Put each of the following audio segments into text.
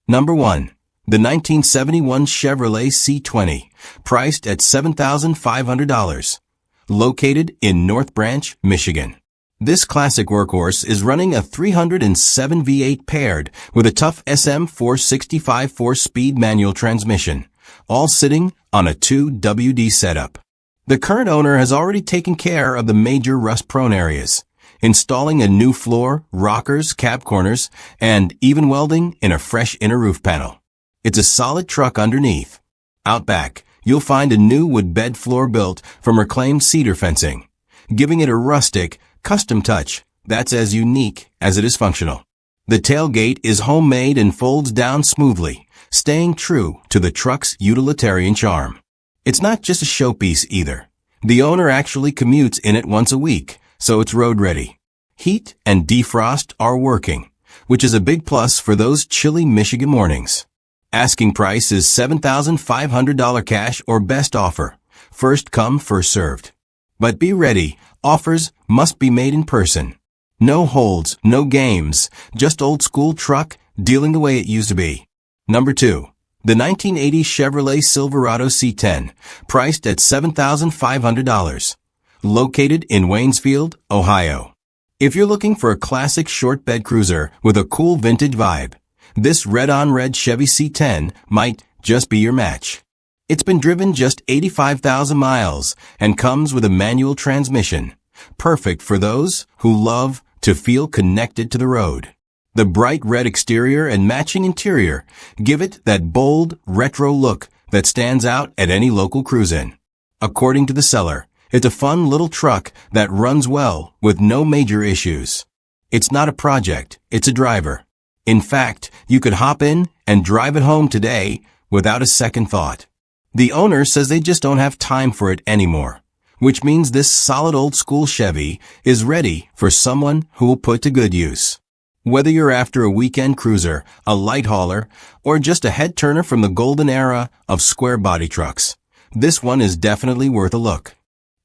Number 1. The 1971 Chevrolet C20, priced at $7,500. Located in North Branch, Michigan. This classic workhorse is running a 307 V8 paired with a tough SM465 4-speed manual transmission, all sitting on a 2WD setup. The current owner has already taken care of the major rust-prone areas, installing a new floor, rockers, cab corners, and even welding in a fresh inner roof panel. It's a solid truck underneath. Out back, you'll find a new wood bed floor built from reclaimed cedar fencing, giving it a rustic, custom touch that's as unique as it is functional. The tailgate is homemade and folds down smoothly, staying true to the truck's utilitarian charm. It's not just a showpiece either. The owner actually commutes in it once a week, so it's road ready. Heat and defrost are working, which is a big plus for those chilly Michigan mornings. Asking price is $7,500 cash or best offer. First come, first served. But be ready, offers must be made in person. No holds, no games, just old school truck dealing the way it used to be. Number 2. The 1980 Chevrolet Silverado C10, priced at $7,500. Located in Waynesfield, Ohio. If you're looking for a classic short bed cruiser with a cool vintage vibe, this red-on-red Chevy C10 might just be your match. It's been driven just 85,000 miles and comes with a manual transmission, perfect for those who love to feel connected to the road. The bright red exterior and matching interior give it that bold, retro look that stands out at any local cruise-in. According to the seller, it's a fun little truck that runs well with no major issues. It's not a project, it's a driver. In fact, you could hop in and drive it home today without a second thought. The owner says they just don't have time for it anymore, which means this solid old school Chevy is ready for someone who will put to good use. Whether you're after a weekend cruiser, a light hauler, or just a head-turner from the golden era of square body trucks, this one is definitely worth a look.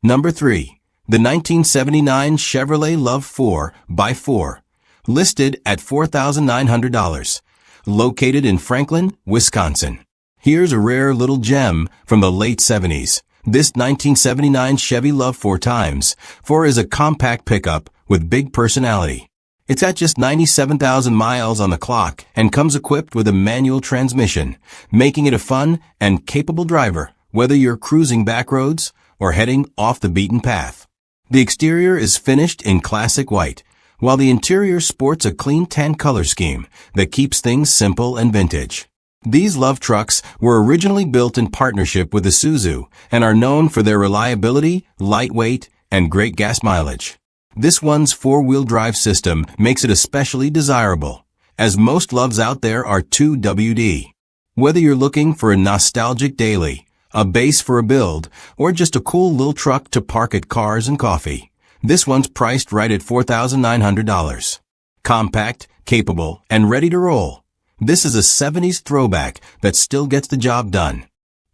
Number 3. The 1979 Chevrolet Love 4x4, listed at $4,900, located in Franklin, Wisconsin. Here's a rare little gem from the late 70s. This 1979 Chevy Love 4x4 is a compact pickup with big personality. It's at just 97,000 miles on the clock and comes equipped with a manual transmission, making it a fun and capable driver, whether you're cruising back roads or heading off the beaten path. The exterior is finished in classic white, while the interior sports a clean tan color scheme that keeps things simple and vintage. These Love trucks were originally built in partnership with Isuzu and are known for their reliability, lightweight, and great gas mileage. This one's four-wheel drive system makes it especially desirable, as most Loves out there are 2WD. Whether you're looking for a nostalgic daily, a base for a build, or just a cool little truck to park at Cars and Coffee, this one's priced right at $4,900. Compact, capable, and ready to roll. This is a 70s throwback that still gets the job done.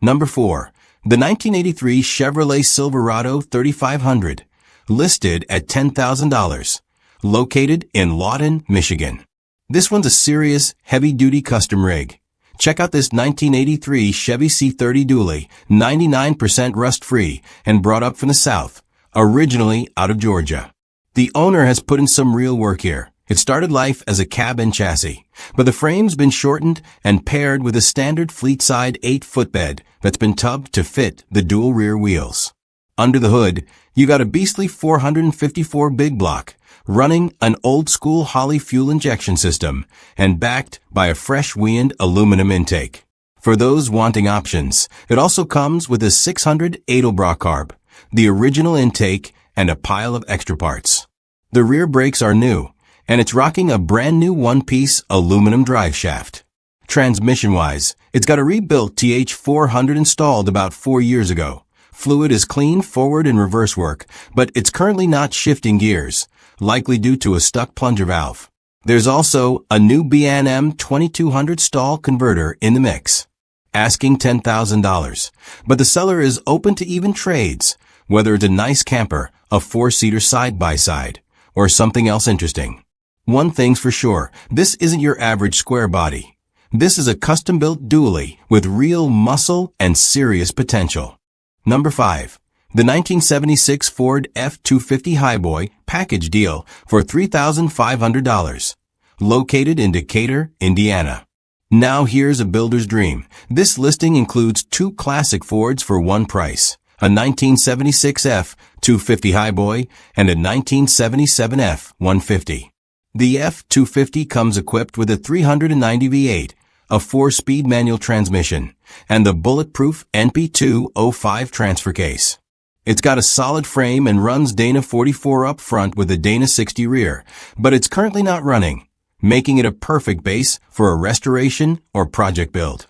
Number 4. The 1983 Chevrolet Silverado 3500, listed at $10,000. Located in Lawton, Michigan. This one's a serious, heavy-duty custom rig. Check out this 1983 Chevy C30 dually, 99% rust-free and brought up from the South, originally out of Georgia. The owner has put in some real work here. It started life as a cab and chassis, but the frame's been shortened and paired with a standard fleet-side 8-foot bed that's been tubbed to fit the dual rear wheels. Under the hood, you got a beastly 454 big block, running an old-school Holley fuel injection system and backed by a fresh weaned aluminum intake. For those wanting options, it also comes with a 600 Edelbrock carb, the original intake, and a pile of extra parts. The rear brakes are new, and it's rocking a brand new one-piece aluminum drive shaft. Transmission-wise, it's got a rebuilt TH400 installed about 4 years ago. Fluid is clean forward and reverse work, but it's currently not shifting gears, likely due to a stuck plunger valve. There's also a new B&M 2200 stall converter in the mix. Asking $10,000, but the seller is open to even trades, whether it's a nice camper, a 4-seater side-by-side, or something else interesting. One thing's for sure, this isn't your average square body. This is a custom-built dually with real muscle and serious potential. Number 5. The 1976 Ford F-250 Highboy package deal for $3,500. Located in Decatur, Indiana. Now here's a builder's dream. This listing includes two classic Fords for one price. A 1976 F-250 Highboy and a 1977 F-150. The F-250 comes equipped with a 390 V8, a 4-speed manual transmission, and the bulletproof NP205 transfer case. It's got a solid frame and runs Dana 44 up front with a Dana 60 rear, but it's currently not running, making it a perfect base for a restoration or project build.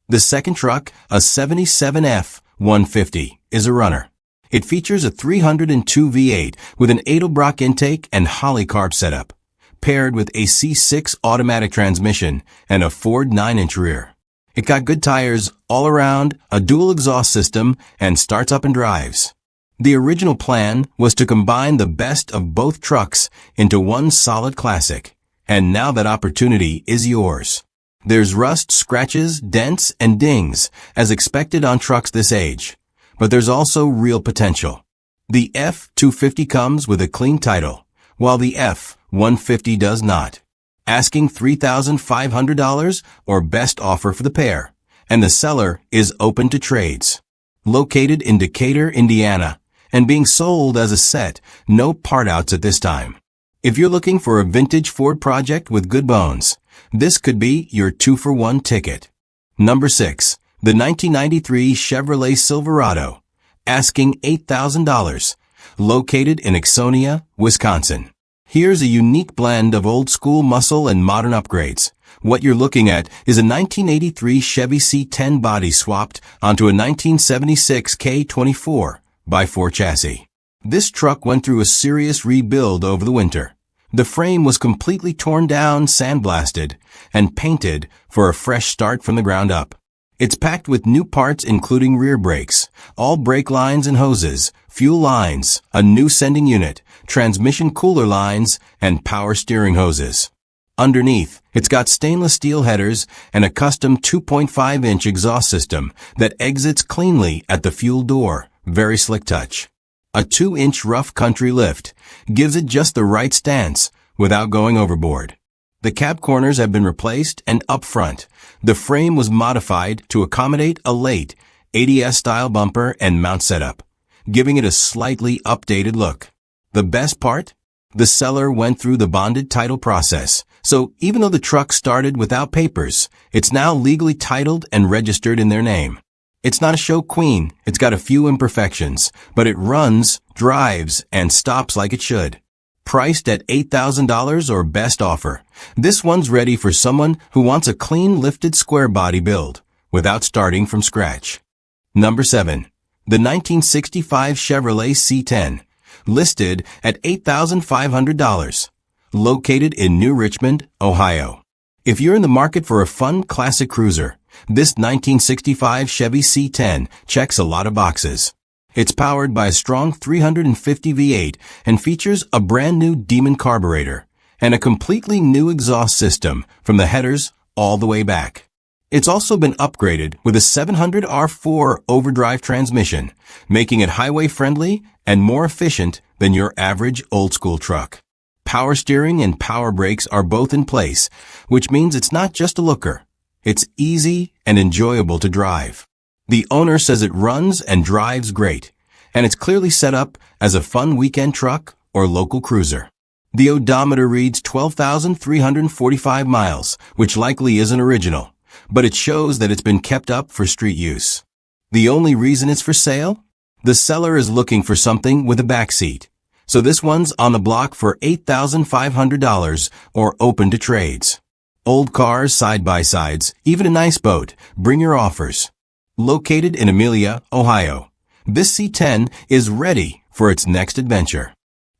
The second truck, a 77 F-150, is a runner. It features a 302 V8 with an Edelbrock intake and Holley carb setup, paired with a C6 automatic transmission and a Ford 9-inch rear. It got good tires all around, a dual exhaust system, and starts up and drives. The original plan was to combine the best of both trucks into one solid classic, and now that opportunity is yours. There's rust, scratches, dents, and dings, as expected on trucks this age, but there's also real potential. The F-250 comes with a clean title, while the F-150 does not. Asking $3,500 or best offer for the pair, and the seller is open to trades. Located in Decatur, Indiana, and being sold as a set, no part outs at this time. If you're looking for a vintage Ford project with good bones, this could be your 2-for-1 ticket. Number 6. The 1993 Chevrolet Silverado, asking $8,000, located in Ixonia, Wisconsin. Here's a unique blend of old-school muscle and modern upgrades. What you're looking at is a 1983 Chevy C10 body swapped onto a 1976 K24 by 4 chassis. This truck went through a serious rebuild over the winter. The frame was completely torn down, sandblasted, and painted for a fresh start from the ground up. It's packed with new parts including rear brakes, all brake lines and hoses, fuel lines, a new sending unit, transmission cooler lines, and power steering hoses. Underneath, it's got stainless steel headers and a custom 2.5-inch exhaust system that exits cleanly at the fuel door. Very slick touch. A 2-inch rough country lift gives it just the right stance without going overboard. The cab corners have been replaced, and up front, the frame was modified to accommodate a late ADS-style bumper and mount setup, giving it a slightly updated look. The best part? The seller went through the bonded title process, so even though the truck started without papers, it's now legally titled and registered in their name. It's not a show queen, it's got a few imperfections, but it runs, drives, and stops like it should. Priced at $8,000 or best offer, this one's ready for someone who wants a clean lifted square body build, without starting from scratch. Number 7. The 1965 Chevrolet C10, listed at $8,500, located in New Richmond, Ohio. If you're in the market for a fun classic cruiser, this 1965 Chevy C10 checks a lot of boxes. It's powered by a strong 350 V8 and features a brand new Demon carburetor and a completely new exhaust system from the headers all the way back. It's also been upgraded with a 700R4 overdrive transmission, making it highway-friendly and more efficient than your average old-school truck. Power steering and power brakes are both in place, which means it's not just a looker. It's easy and enjoyable to drive. The owner says it runs and drives great, and it's clearly set up as a fun weekend truck or local cruiser. The odometer reads 12,345 miles, which likely isn't original, but it shows that it's been kept up for street use. The only reason it's for sale? The seller is looking for something with a back seat, so this one's on the block for $8,500 or open to trades. Old cars, side-by-sides, even a nice boat, bring your offers. Located in Amelia, Ohio, this C10 is ready for its next adventure.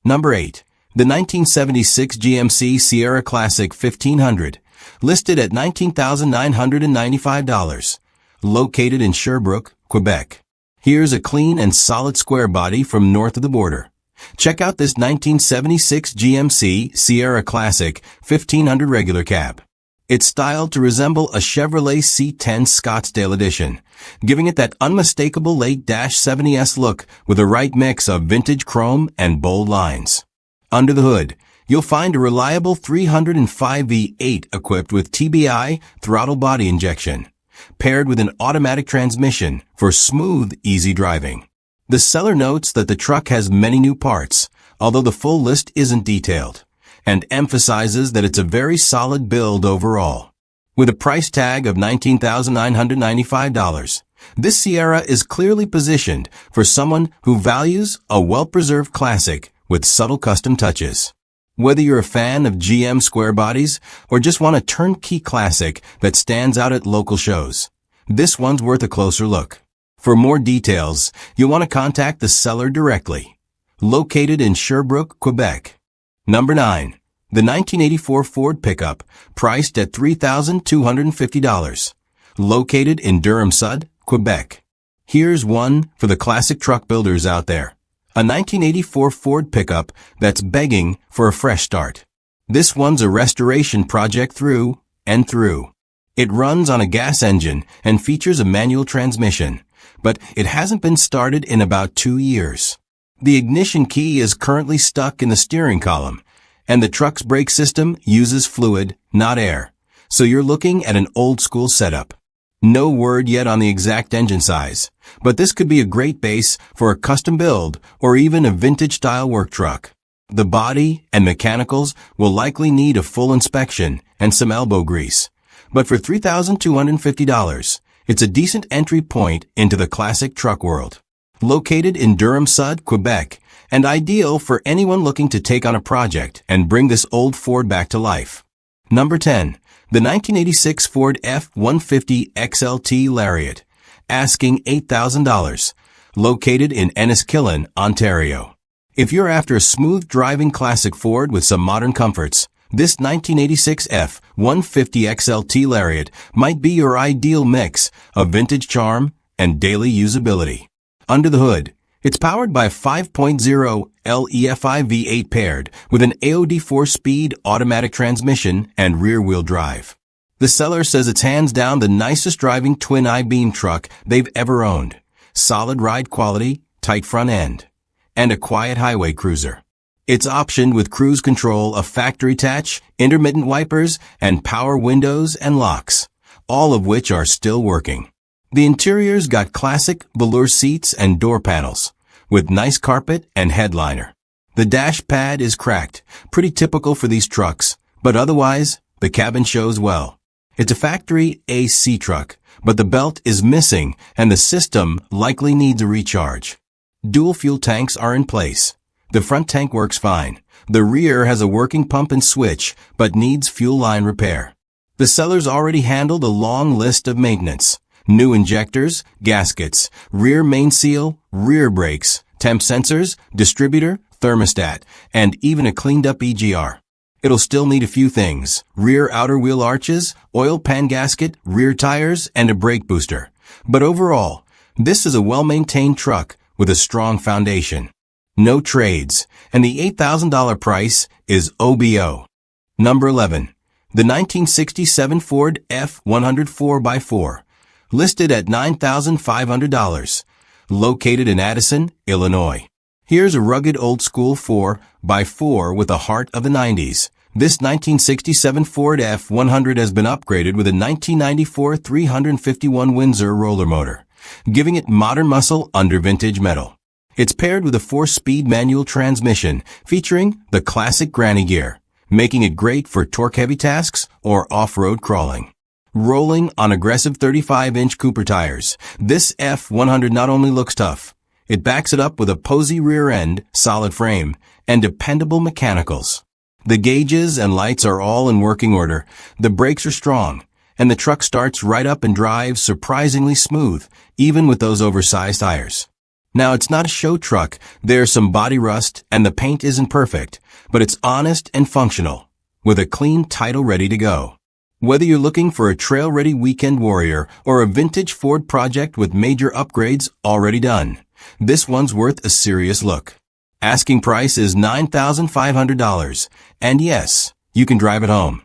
Number 8. The 1976 GMC Sierra Classic 1500, listed at $19,995, located in Sherbrooke, Quebec. Here's a clean and solid square body from north of the border. Check out this 1976 GMC Sierra Classic 1500 regular cab. It's styled to resemble a Chevrolet C10 Scottsdale edition, giving it that unmistakable late-70s look with the right mix of vintage chrome and bold lines. Under the hood, you'll find a reliable 305 V8 equipped with TBI throttle body injection, paired with an automatic transmission for smooth, easy driving. The seller notes that the truck has many new parts, although the full list isn't detailed, and emphasizes that it's a very solid build overall. With a price tag of $19,995, this Sierra is clearly positioned for someone who values a well-preserved classic with subtle custom touches. Whether you're a fan of GM square bodies or just want a turnkey classic that stands out at local shows, this one's worth a closer look. For more details, you'll want to contact the seller directly. Located in Sherbrooke, Quebec. Number 9. The 1984 Ford pickup, priced at $3,250. Located in Durham-Sud, Quebec. Here's one for the classic truck builders out there. A 1984 Ford pickup that's begging for a fresh start. This one's a restoration project through and through. It runs on a gas engine and features a manual transmission, but it hasn't been started in about 2 years. The ignition key is currently stuck in the steering column, and the truck's brake system uses fluid, not air, so you're looking at an old-school setup. No word yet on the exact engine size, but this could be a great base for a custom build or even a vintage-style work truck. The body and mechanicals will likely need a full inspection and some elbow grease, but for $3,250, it's a decent entry point into the classic truck world. Located in Durham-Sud, Quebec, and ideal for anyone looking to take on a project and bring this old Ford back to life. Number 10. The 1986 Ford F-150 XLT Lariat, asking $8,000. Located in Enniskillen, Ontario. If you're after a smooth driving classic Ford with some modern comforts, this 1986 F-150 XLT Lariat might be your ideal mix of vintage charm and daily usability. Under the hood, it's powered by a 5.0 LEFI V8 paired with an AOD 4-speed automatic transmission and rear-wheel drive. The seller says it's hands down the nicest driving twin I-beam truck they've ever owned. Solid ride quality, tight front end, and a quiet highway cruiser. It's optioned with cruise control, a factory attach, intermittent wipers, and power windows and locks, all of which are still working. The interior's got classic velour seats and door panels, with nice carpet and headliner. The dash pad is cracked, pretty typical for these trucks, but otherwise, the cabin shows well. It's a factory AC truck, but the belt is missing and the system likely needs a recharge. Dual fuel tanks are in place. The front tank works fine. The rear has a working pump and switch, but needs fuel line repair. The seller's already handled a long list of maintenance. New injectors, gaskets, rear main seal, rear brakes, temp sensors, distributor, thermostat, and even a cleaned-up EGR. It'll still need a few things: rear outer wheel arches, oil pan gasket, rear tires, and a brake booster. But overall, this is a well-maintained truck with a strong foundation. No trades, and the $8,000 price is OBO. Number 11. The 1967 Ford F-100 4x4. Listed at $9,500, located in Addison, Illinois. Here's a rugged old-school 4x4 with the heart of the 90s. This 1967 Ford F-100 has been upgraded with a 1994 351 Windsor roller motor, giving it modern muscle under vintage metal. It's paired with a 4-speed manual transmission featuring the classic granny gear, making it great for torque-heavy tasks or off-road crawling. Rolling on aggressive 35-inch Cooper tires, this F-100 not only looks tough, it backs it up with a posy rear end, solid frame, and dependable mechanicals. The gauges and lights are all in working order, the brakes are strong, and the truck starts right up and drives surprisingly smooth, even with those oversized tires. Now, it's not a show truck. There's some body rust, and the paint isn't perfect, but it's honest and functional, with a clean title ready to go. Whether you're looking for a trail-ready weekend warrior or a vintage Ford project with major upgrades already done, this one's worth a serious look. Asking price is $9,500, and yes, you can drive it home.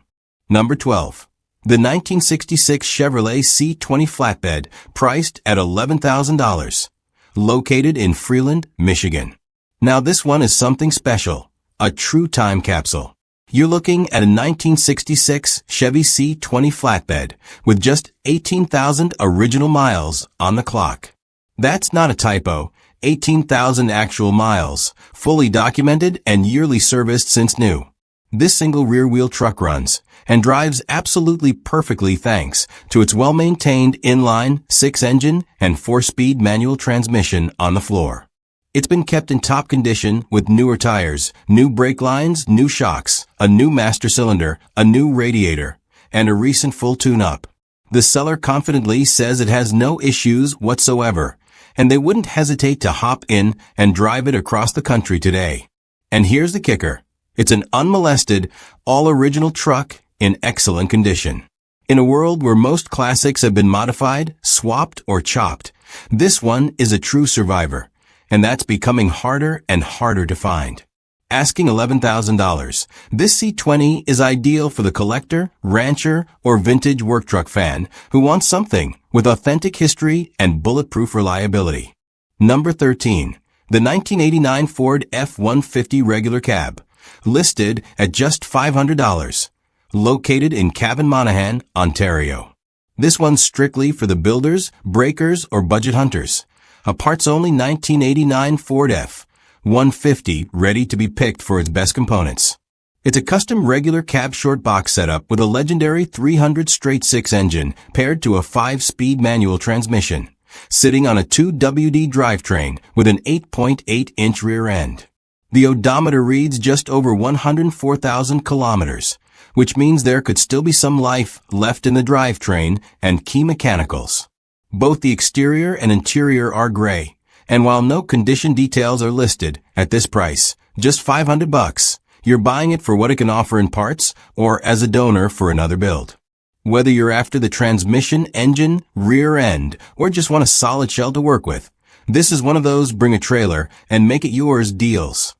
Number 12. The 1966 Chevrolet C20 flatbed, priced at $11,000. Located in Freeland, Michigan. Now this one is something special. A true time capsule. You're looking at a 1966 Chevy C20 flatbed with just 18,000 original miles on the clock. That's not a typo. 18,000 actual miles, fully documented and yearly serviced since new. This single rear-wheel truck runs and drives absolutely perfectly thanks to its well-maintained inline 6-engine and 4-speed manual transmission on the floor. It's been kept in top condition with newer tires, new brake lines, new shocks, a new master cylinder, a new radiator, and a recent full tune-up. The seller confidently says it has no issues whatsoever, and they wouldn't hesitate to hop in and drive it across the country today. And here's the kicker. It's an unmolested, all-original truck in excellent condition. In a world where most classics have been modified, swapped, or chopped, this one is a true survivor, and that's becoming harder and harder to find. Asking $11,000, this C20 is ideal for the collector, rancher, or vintage work truck fan who wants something with authentic history and bulletproof reliability. Number 13. The 1989 Ford F-150 regular cab. Listed at just $500. Located in Cavan-Monaghan, Ontario. This one's strictly for the builders, breakers, or budget hunters. A parts-only 1989 Ford F-150 ready to be picked for its best components. It's a custom regular cab short box setup with a legendary 300 straight-six engine paired to a 5-speed manual transmission, sitting on a 2WD drivetrain with an 8.8-inch rear end. The odometer reads just over 104,000 kilometers, which means there could still be some life left in the drivetrain and key mechanicals. Both the exterior and interior are gray, and while no condition details are listed at this price, just $500, you're buying it for what it can offer in parts or as a donor for another build. Whether you're after the transmission, engine, rear end, or just want a solid shell to work with, this is one of those bring a trailer and make it yours deals.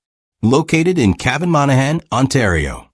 Located in Cavan-Monaghan, Ontario.